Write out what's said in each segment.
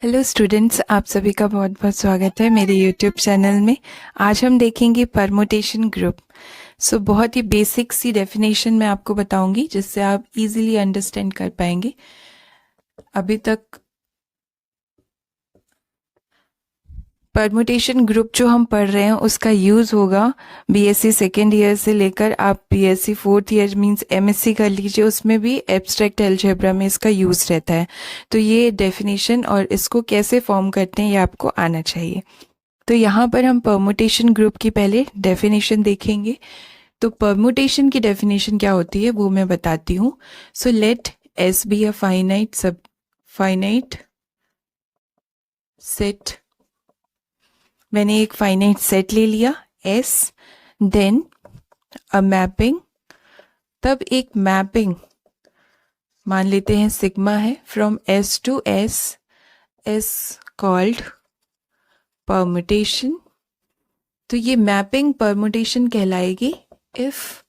Hello students, आप सभी का बहुत बहुत स्वागत है मेरे यूट्यूब चैनल में। आज हम देखेंगे परमुटेशन ग्रुप। बहुत ही बेसिक सी डेफिनेशन मैं आपको बताऊंगी जिससे आप इजीली अंडरस्टैंड कर पाएंगे। अभी तक परमुटेशन ग्रुप जो हम पढ़ रहे हैं उसका यूज़ होगा बीएससी सेकेंड ईयर से लेकर आप BSc fourth year means MSc कर लीजिए, उसमें भी एब्स्ट्रैक्ट अलजेब्रा में इसका यूज़ रहता है। तो ये डेफिनेशन और इसको कैसे फॉर्म करते हैं ये आपको आना चाहिए। तो यहाँ पर हम परमुटेशन ग्रुप की पहले डेफिनेशन देखेंगे। तो परमुटेशन की डेफिनेशन क्या होती है वो मैं बताती हूँ। So let S be a finite set. मैंने एक फाइनाइट सेट ले लिया एस, देन अ मैपिंग। तब एक मैपिंग मान लेते हैं सिग्मा है from S to S is called permutation. तो ये मैपिंग परमुटेशन कहलाएगी if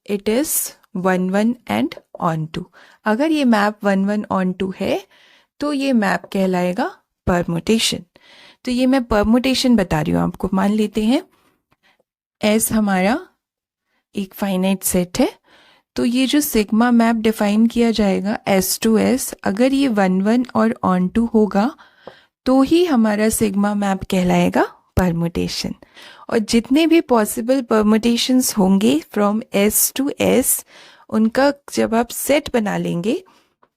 it is 1 1 and onto. अगर ये मैप 1 1 ऑन टू है तो ये मैप कहलाएगा परमुटेशन। तो ये मैं परमुटेशन बता रही हूँ आपको। मान लेते हैं एस हमारा एक फाइनाइट सेट है, तो ये जो सिग्मा मैप डिफाइन किया जाएगा एस टू एस, अगर ये 1 1 और ऑन टू होगा तो ही हमारा सिग्मा मैप कहलाएगा परमुटेशन। और जितने भी पॉसिबल परमुटेशंस होंगे फ्रॉम एस टू एस, उनका जब आप सेट बना लेंगे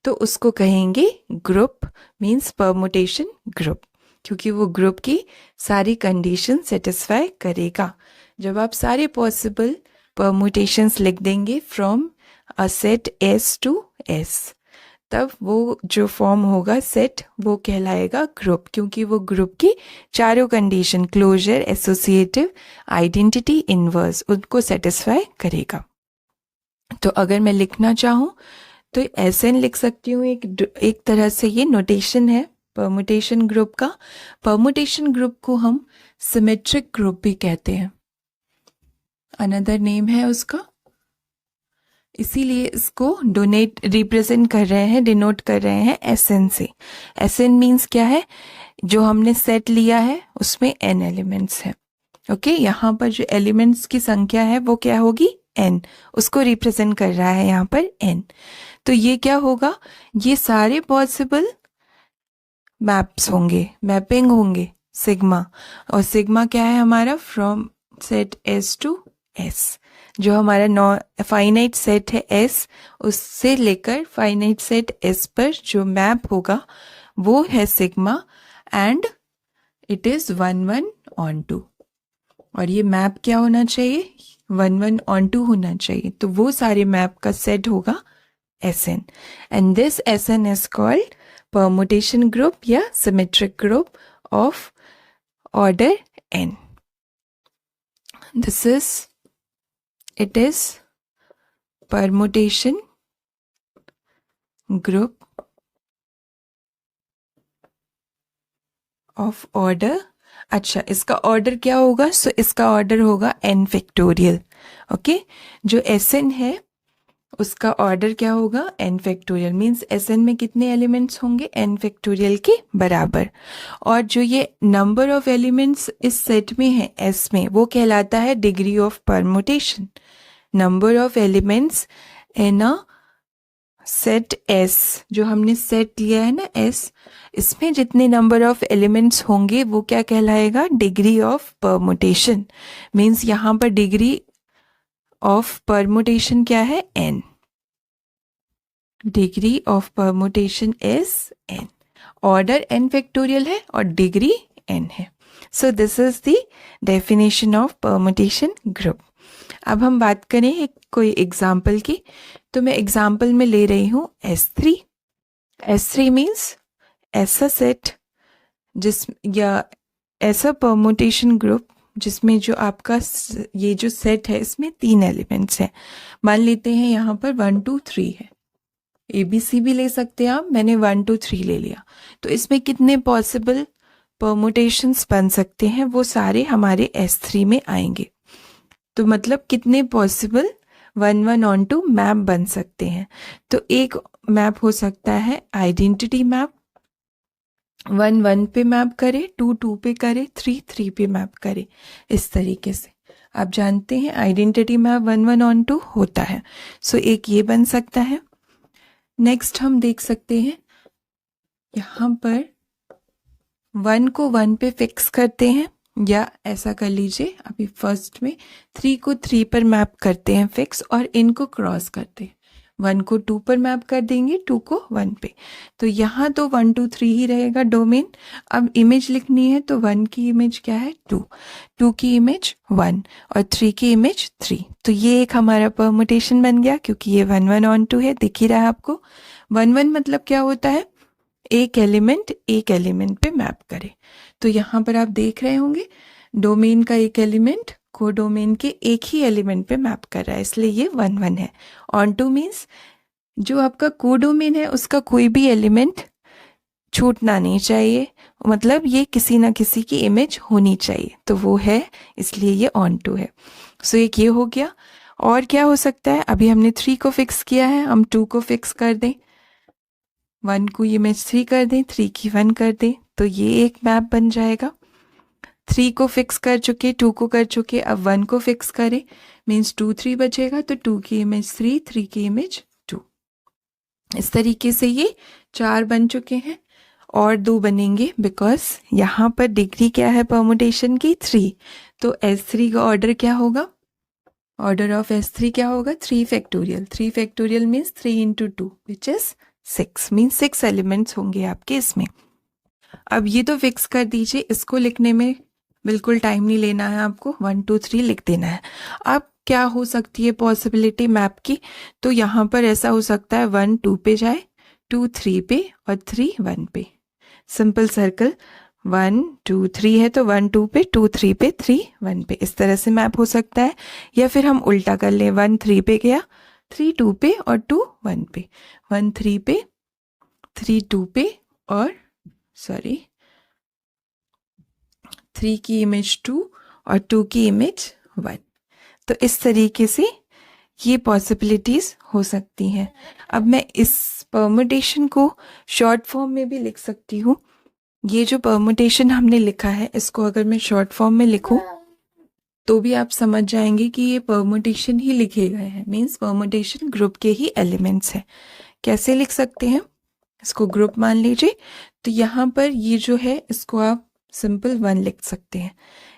तो उसको कहेंगे ग्रुप, मींस परमुटेशन ग्रुप, क्योंकि वो ग्रुप की सारी कंडीशन सेटिस्फाई करेगा। जब आप सारे पॉसिबल परमुटेशंस लिख देंगे from a set S to S, तब वो जो फॉर्म होगा सेट वो कहलाएगा ग्रुप, क्योंकि वो ग्रुप की चारों condition closure, associative, identity, inverse उनको सेटिस्फाई करेगा। तो अगर मैं लिखना चाहूँ तो एसएन लिख सकती हूँ। एक तरह से ये नोटेशन है परमुटेशन ग्रुप का। परमुटेशन ग्रुप को हम सिमेट्रिक ग्रुप भी कहते हैं, अनदर नेम है उसका। इसीलिए इसको रिप्रेजेंट कर रहे हैं, डिनोट कर रहे हैं एसएन से। एसएन मीन्स क्या है, जो हमने सेट लिया है उसमें एन एलिमेंट्स हैं। ओके, यहाँ पर जो एलिमेंट्स की संख्या है वो क्या होगी, एन, उसको रिप्रेजेंट कर रहा है यहाँ पर एन। तो ये क्या होगा, ये सारे पॉसिबल मैप्स होंगे, मैपिंग होंगे सिग्मा। और सिग्मा क्या है हमारा, from set S to S. जो हमारा फाइनाइट सेट है एस, उससे लेकर फाइनाइट सेट एस पर जो मैप होगा वो है sigma, and it is 1 1 onto. और ये मैप क्या होना चाहिए, 1 1 ऑन टू होना चाहिए। तो वो सारे मैप का सेट होगा SN, and this SN is called permutation group या symmetric group of order n. It is permutation group of order। अच्छा, इसका ऑर्डर क्या होगा, सो इसका ऑर्डर होगा n फैक्टोरियल। ओके, जो SN है उसका ऑर्डर क्या होगा, n फैक्टोरियल, मीन्स SN में कितने एलिमेंट्स होंगे, n फैक्टोरियल के बराबर। और जो ये नंबर ऑफ एलिमेंट्स इस सेट में है S में, वो कहलाता है degree of permutation. Number of elements in a set S, जो हमने सेट लिया है ना S, इसमें जितने नंबर ऑफ एलिमेंट्स होंगे वो क्या कहलाएगा, डिग्री ऑफ परमुटेशन। मीन्स यहाँ पर डिग्री ऑफ परमुटेशन क्या है, n। Degree of permutation is n। Order n factorial है और डिग्री n है। So this is the definition of permutation group. अब हम बात करें कोई एग्जाम्पल की, तो मैं एग्जाम्पल में ले रही हूँ S3। S3 मीन्स ऐसा सेट या ऐसा परमुटेशन ग्रुप जिसमें जो आपका ये जो सेट है इसमें 3 एलिमेंट्स हैं। मान लेते हैं यहाँ पर 1 2 3 है, ABC भी ले सकते हैं आप, मैंने 1 2 3 ले लिया। तो इसमें कितने पॉसिबल परमुटेशंस बन सकते हैं, वो सारे हमारे S3 में आएंगे। तो मतलब कितने पॉसिबल 1 1 ऑन टू मैप बन सकते हैं। तो एक मैप हो सकता है आइडेंटिटी मैप, 1 1 पे मैप करे, 2 2 पे करे, 3 3 पे मैप करे। इस तरीके से आप जानते हैं आइडेंटिटी मैप 1 1 ऑन 2 होता है। सो एक ये बन सकता है। नेक्स्ट हम देख सकते हैं यहाँ पर 1 को 1 पे फिक्स करते हैं, या ऐसा कर लीजिए अभी फर्स्ट में 3 को 3 पर मैप करते हैं फिक्स, और इनको क्रॉस करते हैं। 1 को 2 पर मैप कर देंगे, 2 को 1 पे। तो यहाँ तो 1 2 3 ही रहेगा डोमेन। अब इमेज लिखनी है तो 1 की इमेज क्या है 2, 2 की इमेज 1 और 3 की इमेज 3। तो ये एक हमारा परमुटेशन बन गया, क्योंकि ये 1 1 ऑन 2 है। दिख ही रहा है आपको। 1 1 मतलब क्या होता है, एक एलिमेंट पे मैप करे। तो यहाँ पर आप देख रहे होंगे डोमेन का एक एलिमेंट को डोमेन के एक ही एलिमेंट पे मैप कर रहा है, इसलिए ये 1 1 है। ऑन टू मीन्स जो आपका कोडोमेन है उसका कोई भी एलिमेंट छूटना नहीं चाहिए, मतलब ये किसी ना किसी की इमेज होनी चाहिए, तो वो है, इसलिए ये ऑन टू है। सो एक ये हो गया। और क्या हो सकता है, अभी हमने 3 को फिक्स किया है, हम 2 को फिक्स कर दें, 1 को इमेज 3 कर दें, 3 की 1 कर दें, तो ये एक मैप बन जाएगा। 3 को फिक्स कर चुके, 2 को कर चुके, अब 1 को फिक्स करें, मीन्स 2 3 बचेगा, तो 2 की इमेज 3, 3 की इमेज 2। इस तरीके से ये 4 बन चुके हैं, और 2 बनेंगे, बिकॉज यहाँ पर डिग्री क्या है परमुटेशन की 3। तो S3 का ऑर्डर क्या होगा, ऑर्डर ऑफ S3 क्या होगा 3 factorial. 3 factorial means 3 into 2 which is 6, means 6 elements होंगे आपके इसमें। अब ये तो फिक्स कर दीजिए, इसको लिखने में बिल्कुल टाइम नहीं लेना है आपको, 1 2 3 लिख देना है। अब क्या हो सकती है पॉसिबिलिटी मैप की, तो यहाँ पर ऐसा हो सकता है 1 2 पे जाए, 2 3 पे और 3 1 पे। सिंपल सर्कल 1 2 3 है तो 1 2 पे, 2 3 पे, 3 1 पे, इस तरह से मैप हो सकता है। या फिर हम उल्टा कर लें, 1 3 पे गया, 3 2 पे और 2 1 पे, 1 3 पे, 3 2 पे और 3 की इमेज 2 और 2 की इमेज 1। तो इस तरीके से ये पॉसिबिलिटीज हो सकती हैं। अब मैं इस परमुटेशन को शॉर्ट फॉर्म में भी लिख सकती हूँ। ये जो परमुटेशन हमने लिखा है, इसको अगर मैं शॉर्ट फॉर्म में लिखूं तो भी आप समझ जाएंगे कि ये परमुटेशन ही लिखे गए हैं, मीन्स परमुटेशन ग्रुप के ही एलिमेंट्स हैं। कैसे लिख सकते हैं, इसको ग्रुप मान लीजिए, तो यहाँ पर ये जो है इसको आप सिंपल 1 लिख सकते हैं।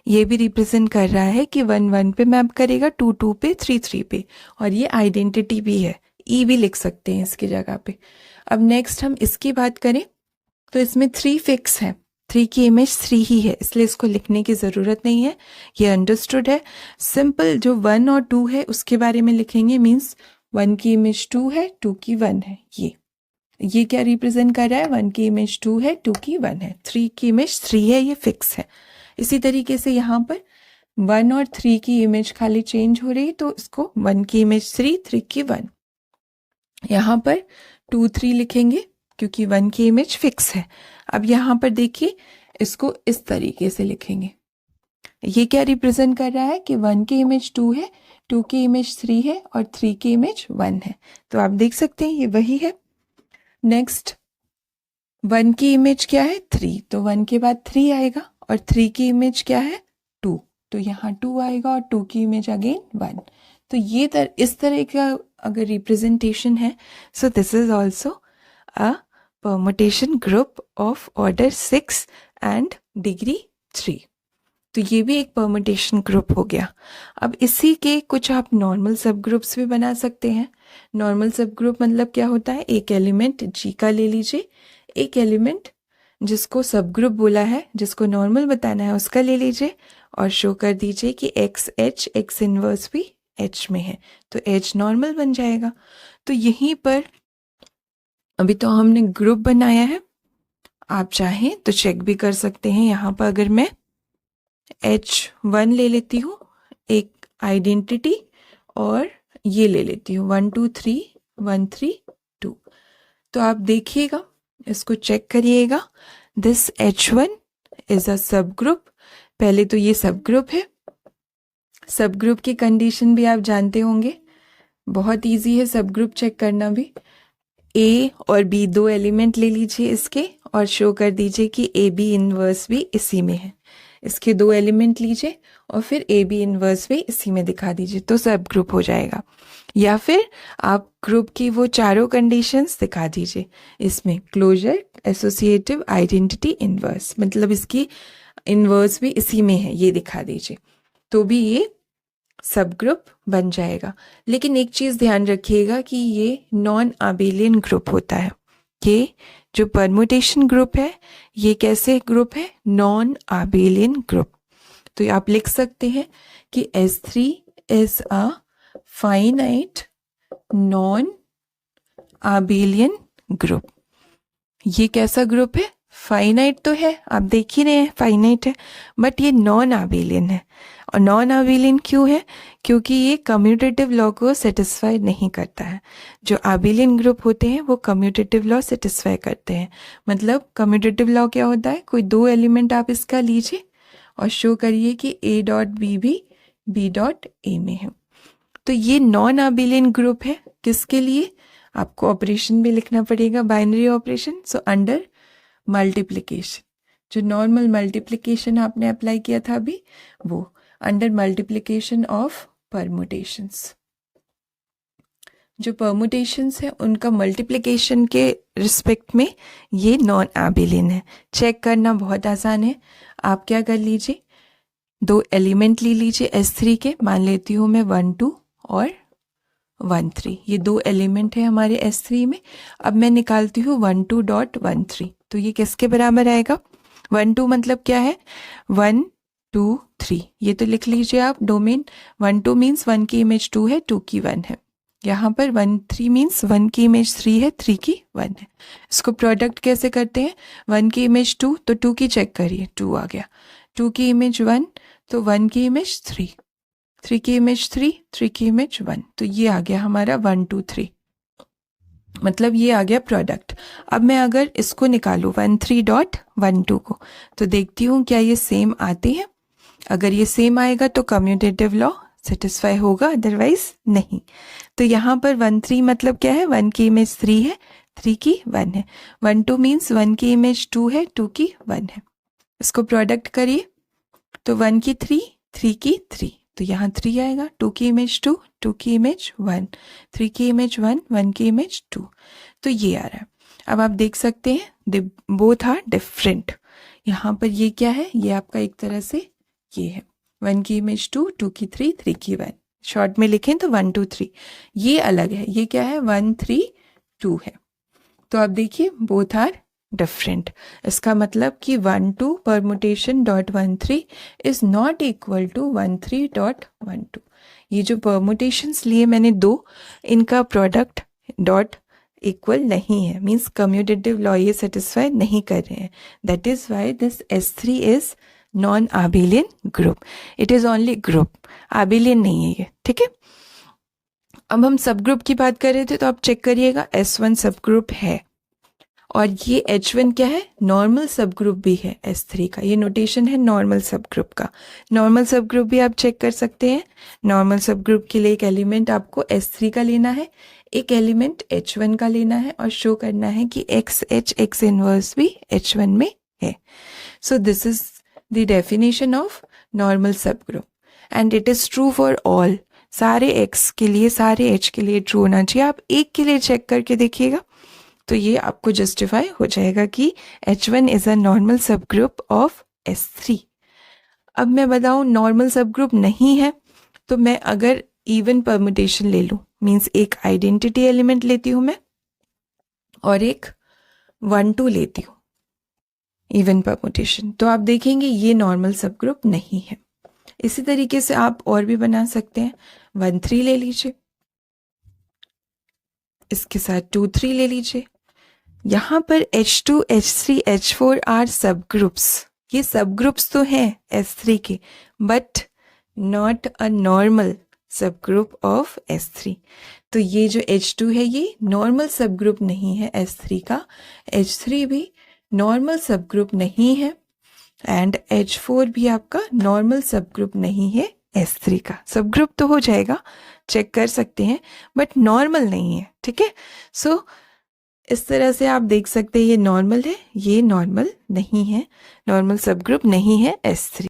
ये भी रिप्रेजेंट कर रहा है कि 1 1 पे मैप करेगा, 2 2 पे, 3 3 पे, और ये आइडेंटिटी भी है, ई भी लिख सकते हैं इसकी जगह पे। अब नेक्स्ट हम इसकी बात करें तो इसमें 3 फिक्स है, 3 की इमेज 3 ही है, इसलिए इसको लिखने की ज़रूरत नहीं है, ये अंडरस्टूड है। सिंपल जो 1 और 2 है उसके बारे में लिखेंगे, मीन्स 1 की इमेज 2 है, 2 की 1 है। ये क्या रिप्रेजेंट कर रहा है, 1 की इमेज 2 है, 2 की 1 है, 3 की इमेज 3 है, ये फिक्स है। इसी तरीके से यहाँ पर 1 और 3 की इमेज खाली चेंज हो रही, तो इसको 1 की इमेज 3, 3 की 1। यहाँ पर 2 3 लिखेंगे क्योंकि 1 की इमेज फिक्स है। अब यहाँ पर देखिए इसको इस तरीके से लिखेंगे, ये क्या रिप्रेजेंट कर रहा है कि 1 की इमेज 2 है, 2 की इमेज 3 है और 3 की इमेज 1 है। तो आप देख सकते हैं ये वही है। नेक्स्ट 1 की इमेज क्या है 3, तो 1 के बाद 3 आएगा, और 3 की इमेज क्या है 2, तो यहाँ 2 आएगा, और 2 की इमेज अगेन 1। तो ये इस तरह का अगर रिप्रेजेंटेशन है, so this is also a permutation group of order 6 and degree 3। तो ये भी एक परमुटेशन ग्रुप हो गया। अब इसी के कुछ आप नॉर्मल सब ग्रुप्स भी बना सकते हैं। नॉर्मल सब ग्रुप मतलब क्या होता है, एक एलिमेंट जी का ले लीजिए, एक एलिमेंट जिसको सब ग्रुप बोला है, जिसको नॉर्मल बताना है उसका ले लीजिए, और शो कर दीजिए कि एक्स एच एक्स इनवर्स भी एच में है, तो एच नॉर्मल बन जाएगा। तो यहीं पर अभी तो हमने ग्रुप बनाया है, आप चाहें तो चेक भी कर सकते हैं। यहाँ पर अगर मैं H1 ले लेती हूँ एक आइडेंटिटी, और ये ले लेती हूँ 1 2 3 1 3 2, तो आप देखिएगा, इसको चेक करिएगा। दिस H1 इज अ सब ग्रुप। पहले तो ये सब ग्रुप है, सब ग्रुप की कंडीशन भी आप जानते होंगे, बहुत इजी है सब ग्रुप चेक करना भी। A और B 2 एलिमेंट ले लीजिए इसके, और शो कर दीजिए कि ए बी इनवर्स भी इसी में है। इसके 2 एलिमेंट लीजिए और फिर ए बी इनवर्स भी इसी में दिखा दीजिए, तो सब ग्रुप हो जाएगा। या फिर आप ग्रुप की वो चारों कंडीशंस दिखा दीजिए इसमें, क्लोजर, एसोसिएटिव, आइडेंटिटी, इनवर्स, मतलब इसकी इनवर्स भी इसी में है, ये दिखा दीजिए, तो भी ये सब ग्रुप बन जाएगा। लेकिन एक चीज़ ध्यान रखिएगा कि ये नॉन आबेलियन ग्रुप होता है। ये जो परमुटेशन ग्रुप है ये कैसे ग्रुप है? Non abelian group. तो आप लिख सकते हैं कि S3 is a finite non abelian group. ये कैसा ग्रुप है? फाइनाइट तो है, आप देख ही रहे हैं फाइनाइट है, बट ये नॉन आबेलियन है। और नॉन आबेलियन क्यों है? क्योंकि ये कम्यूटेटिव लॉ को सेटिस्फाई नहीं करता है। जो आबेलियन ग्रुप होते हैं वो कम्यूटेटिव लॉ सेटिस्फाई करते हैं। मतलब कम्यूटेटिव लॉ क्या होता है? कोई 2 एलिमेंट आप इसका लीजिए और शो करिए कि A डॉट बी भी B डॉट A में है। तो ये नॉन आबेलियन ग्रुप है। किसके लिए? आपको ऑपरेशन भी लिखना पड़ेगा, binary operation. So under multiplication, जो नॉर्मल मल्टीप्लिकेशन आपने अप्लाई किया था अभी, वो अंडर मल्टीप्लिकेशन ऑफ परमुटेशंस। जो परमुटेशंस है उनका मल्टीप्लिकेशन के रिस्पेक्ट में ये नॉन आबेलियन है। चेक करना बहुत आसान है। आप क्या कर लीजिए, 2 एलिमेंट ले लीजिए S3 के, मान लेती हूँ मैं 1 2 और 1 3। ये 2 एलिमेंट है हमारे S3 में। अब मैं निकालती हूँ 1 2 डॉट 1 3। तो ये किसके बराबर आएगा? 1 2 मतलब क्या है? 1 2 3। ये तो लिख लीजिए आप डोमेन। 1 2 मीन्स 1 की इमेज 2 है, 2 की 1 है। यहाँ पर 1 3 मीन्स 1 की इमेज 3 है, 3 की 1 है। इसको प्रोडक्ट कैसे करते हैं? 1 की इमेज 2 तो 2 की चेक करिए, 2 आ गया। 2 की इमेज 1 तो 1 की इमेज 3, 3 की इमेज 3, 3 की इमेज 1। तो ये आ गया हमारा 1 2 3, मतलब ये आ गया प्रोडक्ट। अब मैं अगर इसको निकालूं 1 3 डॉट 1 2 को, तो देखती हूँ क्या ये सेम आते हैं। अगर ये सेम आएगा तो कम्यूटेटिव लॉ सेटिस्फाई होगा, अदरवाइज नहीं। तो यहाँ पर 1 3 मतलब क्या है? 1 की इमेज 3 है, 3 की 1 है। 1 2 मीन्स 1 की इमेज 2 है, 2 की 1 है। इसको प्रोडक्ट करिए तो 1 की 3, 3 की 3, तो यहाँ 3 आएगा। 2 की इमेज 2, 2 की इमेज 1, 3 की इमेज 1, 1 की इमेज 2। तो ये आ रहा है। अब आप देख सकते हैं दे बोथ आर डिफरेंट। यहाँ पर ये क्या है? ये आपका एक तरह से ये है 1 की इमेज 2, 2 की 3, 3 की 1। शॉर्ट में लिखें तो 1 2 3। ये अलग है, ये क्या है? 1 3 2 है। तो आप देखिए बोथ आर डिफरेंट। इसका मतलब कि 1 2 permutation dot 1 3 is not equal to 1 3 dot 1 2। ये जो परमुटेशंस लिए मैंने 2, इनका प्रोडक्ट डॉट इक्वल नहीं है, मीन्स कम्यूटेटिव लॉ ये सेटिस्फाई नहीं कर रहे हैं। That is why this S3 is non abelian group. It is only group, abelian नहीं है ये, ठीक है। अब हम सब ग्रुप की बात कर रहे थे, तो आप चेक करिएगा S1 सब ग्रुप है, और ये H1 क्या है? नॉर्मल सब ग्रुप भी है S3 का। ये नोटेशन है नॉर्मल सब ग्रुप का। नॉर्मल सब ग्रुप भी आप चेक कर सकते हैं। नॉर्मल सब ग्रुप के लिए एक एलिमेंट आपको S3 का लेना है, एक एलिमेंट H1 का लेना है, और शो करना है कि X इनवर्स भी H1 में है। So this is the definition of normal subgroup, and it is true for all. सारे X के लिए, सारे H के लिए ट्रू होना चाहिए। आप एक के लिए चेक करके देखिएगा तो ये आपको जस्टिफाई हो जाएगा कि H1 इज अ नॉर्मल सब ग्रुप ऑफ S3। अब मैं बताऊं नॉर्मल सब ग्रुप नहीं है, तो मैं अगर इवन परमुटेशन ले लूं, मीन्स एक आइडेंटिटी एलिमेंट लेती हूं मैं और एक 1 2 लेती हूं इवन परमुटेशन, तो आप देखेंगे ये नॉर्मल सब ग्रुप नहीं है। इसी तरीके से आप और भी बना सकते हैं। 1 3 ले लीजिए, इसके साथ 2 3 ले लीजिए। यहाँ पर H2 H3 H4 आर सब ग्रुप्स। ये सब ग्रुप्स तो हैं S3 के, बट नॉट अ नॉर्मल सब ग्रुप ऑफ S3। तो ये जो H2 है ये नॉर्मल सब ग्रुप नहीं है S3 का, H3 भी नॉर्मल सब ग्रुप नहीं है, एंड H4 भी आपका नॉर्मल सब ग्रुप नहीं है S3 का। सब ग्रुप तो हो जाएगा, चेक कर सकते हैं, बट नॉर्मल नहीं है, ठीक है। सो इस तरह से आप देख सकते हैं ये नॉर्मल है, ये नॉर्मल नहीं है, नॉर्मल सब ग्रुप नहीं है S3।